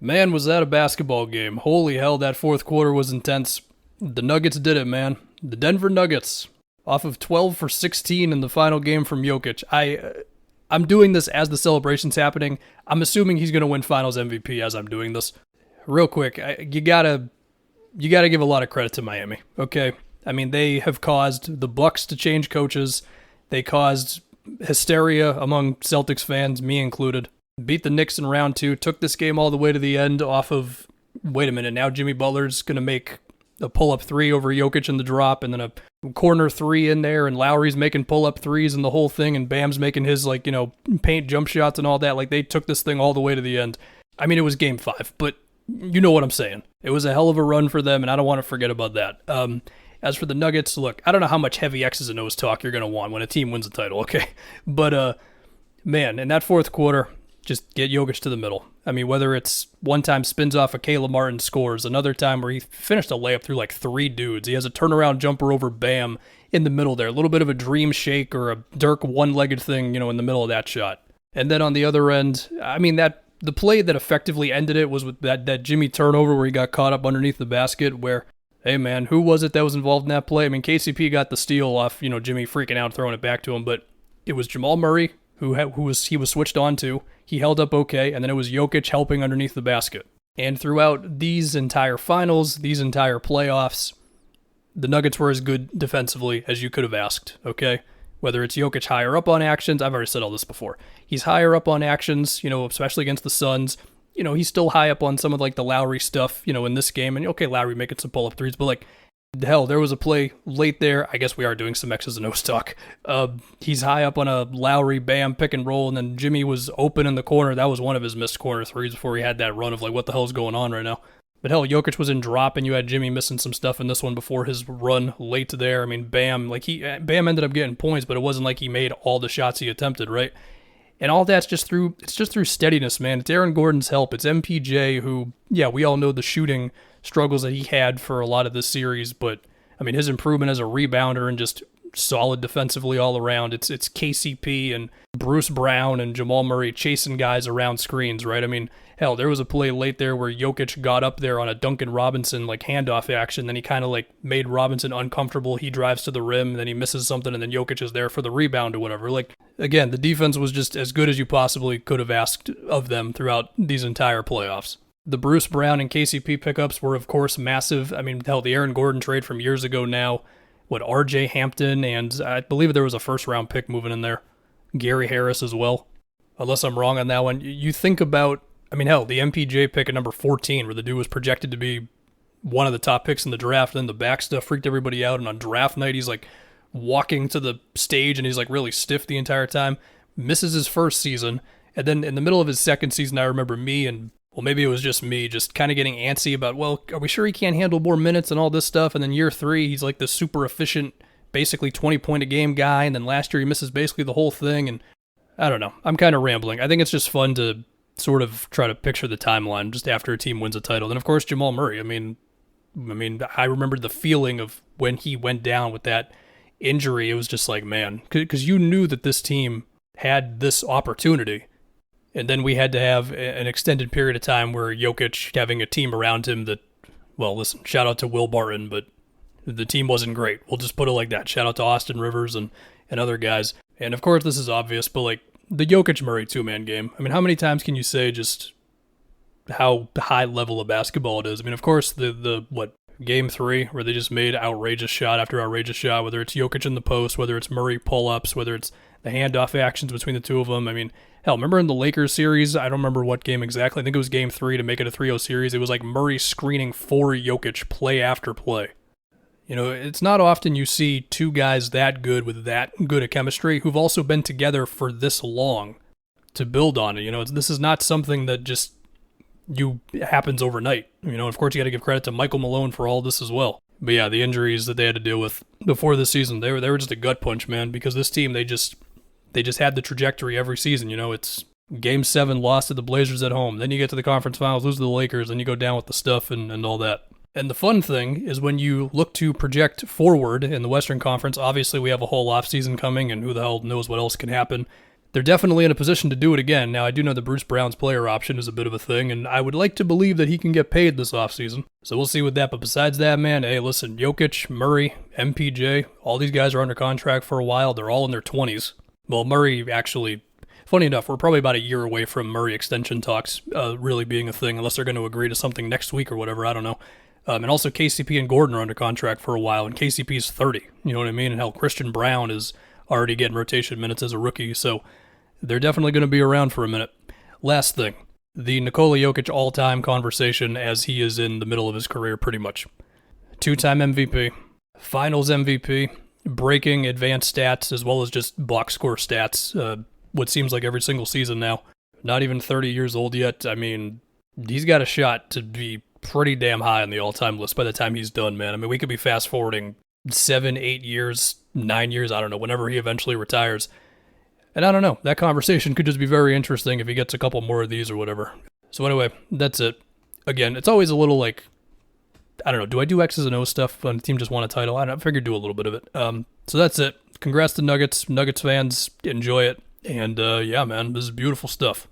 Man, was that a basketball game. Holy hell, that fourth quarter was intense. The Nuggets did it, man. The Denver Nuggets, off of 12 for 16 in the final game from Jokic. I'm doing this as the celebration's happening. I'm assuming he's going to win Finals MVP as I'm doing this. Real quick, you gotta give a lot of credit to Miami, okay? I mean, they have caused the Bucks to change coaches. They caused hysteria among Celtics fans, me included. Beat the Knicks in round two, took this game all the way to the end off of, wait a minute, now Jimmy Butler's going to make a pull-up three over Jokic in the drop, and then a corner three in there, and Lowry's making pull-up threes and the whole thing, and Bam's making his, paint jump shots and all that. Like, they took this thing all the way to the end. I mean, it was game five, but you know what I'm saying. It was a hell of a run for them, and I don't want to forget about that. As for the Nuggets, look, I don't know how much heavy X's and O's talk you're going to want when a team wins a title, okay? But, man, in that fourth quarter, just get Jokic to the middle. I mean, whether it's one time spins off a Caleb Martin scores, another time where he finished a layup through like three dudes. He has a turnaround jumper over Bam in the middle there. A little bit of a dream shake or a Dirk one-legged thing, in the middle of that shot. And then on the other end, I mean, the play that effectively ended it was with that Jimmy turnover where he got caught up underneath the basket where, hey man, who was it that was involved in that play? I mean, KCP got the steal off, Jimmy freaking out, throwing it back to him, but it was Jamal Murray he was switched on to. He held up okay, and then it was Jokic helping underneath the basket. And throughout these entire finals, these entire playoffs, the Nuggets were as good defensively as you could have asked, okay? Whether it's Jokic higher up on actions, I've already said all this before. He's higher up on actions, especially against the Suns. He's still high up on some of the Lowry stuff, in this game. And okay, Lowry making some pull-up threes, but hell, there was a play late there. I guess we are doing some X's and O's talk. He's high up on a Lowry Bam pick and roll, and then Jimmy was open in the corner. That was one of his missed corner threes before he had that run of what the hell's going on right now. But hell, Jokic was in drop, and you had Jimmy missing some stuff in this one before his run late there. I mean, Bam ended up getting points, but it wasn't like he made all the shots he attempted, right? And all that's just through steadiness, man. It's Aaron Gordon's help. It's MPJ who, yeah, we all know the shooting struggles that he had for a lot of this series, but I mean, his improvement as a rebounder and just solid defensively all around. It's KCP and Bruce Brown and Jamal Murray chasing guys around screens, right? I mean, hell, there was a play late there where Jokic got up there on a Duncan Robinson handoff action, then he kind of made Robinson uncomfortable. He drives to the rim, then he misses something, and then Jokic is there for the rebound or whatever. Again, the defense was just as good as you possibly could have asked of them throughout these entire playoffs. The Bruce Brown and KCP pickups were, of course, massive. I mean, hell, the Aaron Gordon trade from years ago now, RJ Hampton, and I believe there was a first-round pick moving in there. Gary Harris as well. Unless I'm wrong on that one. You think about, I mean, hell, the MPJ pick at number 14, where the dude was projected to be one of the top picks in the draft, and then the back stuff freaked everybody out, and on draft night, he's walking to the stage, and he's really stiff the entire time. Misses his first season, and then in the middle of his second season, I remember me and well, maybe it was just me just kind of getting antsy about, well, are we sure he can't handle more minutes and all this stuff? And then year three, he's the super efficient, basically 20-point-a-game guy. And then last year, he misses basically the whole thing. And I don't know. I'm kind of rambling. I think it's just fun to sort of try to picture the timeline just after a team wins a title. And, of course, Jamal Murray. I mean, I remember the feeling of when he went down with that injury. It was just man, because you knew that this team had this opportunity. And then we had to have an extended period of time where Jokic having a team around him that, well, listen, shout out to Will Barton, but the team wasn't great. We'll just put it like that. Shout out to Austin Rivers and other guys. And of course, this is obvious, but the Jokic-Murray two-man game. I mean, how many times can you say just how high level of basketball it is? I mean, of course, game three, where they just made outrageous shot after outrageous shot, whether it's Jokic in the post, whether it's Murray pull-ups, whether it's the handoff actions between the two of them. I mean, hell, remember in the Lakers series, I don't remember what game exactly, I think it was game 3 to make it a 3-0 series, it was Murray screening for Jokic play after play. It's not often you see two guys that good with that good a chemistry who've also been together for this long to build on it. This is not something that just happens overnight. Of course, you got to give credit to Michael Malone for all this as well. But yeah, the injuries that they had to deal with before this season, they were just a gut punch, man, because this team, they just had the trajectory every season. It's Game 7 loss to the Blazers at home. Then you get to the conference finals, lose to the Lakers, then you go down with the stuff and all that. And the fun thing is when you look to project forward in the Western Conference, obviously we have a whole offseason coming, and who the hell knows what else can happen. they're definitely in a position to do it again. Now, I do know the Bruce Brown's player option is a bit of a thing, and I would like to believe that he can get paid this offseason. So we'll see with that. But besides that, man, hey, listen, Jokic, Murray, MPJ, all these guys are under contract for a while. They're all in their 20s. Well, Murray actually, funny enough, we're probably about a year away from Murray extension talks really being a thing, unless they're going to agree to something next week or whatever. I don't know. And also KCP and Gordon are under contract for a while, and KCP's 30. You know what I mean? And hell, Christian Brown is already getting rotation minutes as a rookie, so they're definitely going to be around for a minute. Last thing, the Nikola Jokic all-time conversation as he is in the middle of his career pretty much. 2-time MVP, Finals MVP, breaking advanced stats as well as just box score stats, what seems like every single season now. Not even 30 years old yet. I mean, he's got a shot to be pretty damn high on the all-time list by the time he's done, man. I mean, we could be fast-forwarding 7, 8 years, 9 years, I don't know, whenever he eventually retires. And I don't know, that conversation could just be very interesting if he gets a couple more of these or whatever. So anyway, that's it. Again, it's always a little like, I don't know, do I do X's and O's stuff when a team just won a title? I don't know, I figured do a little bit of it. So that's it. Congrats to Nuggets. Nuggets fans, enjoy it. And yeah, man, this is beautiful stuff.